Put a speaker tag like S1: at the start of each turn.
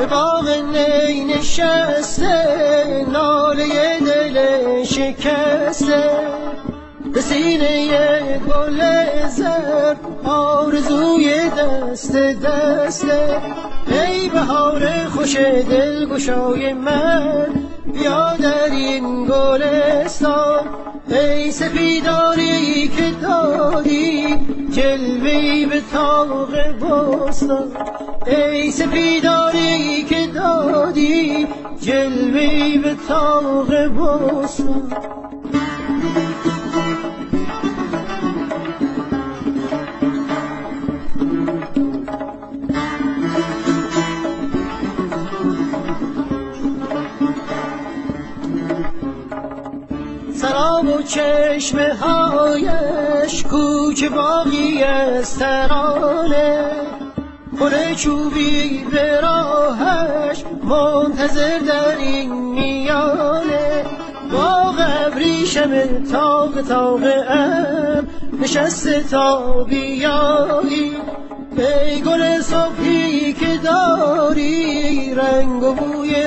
S1: به باغ نی نشسته، ناله دل شکسته، به سینه گل زرد آرزوی دست دسته. ای بهار خوش دلگشای من، بیا در این گلستان. ای سپیداری که دادی جلوه‌ای به طاق بستان، ای سپیداری که دادی جلوه‌ای به طاق بستان. سراب و چشمه هایش کوچه باقی از ترانه، خونه چوبی به راهش منتظر در این میانه. باغ ابریشم تاق ام نشسته تا بیایی، ای گل صبحی که داری رنگ و بوی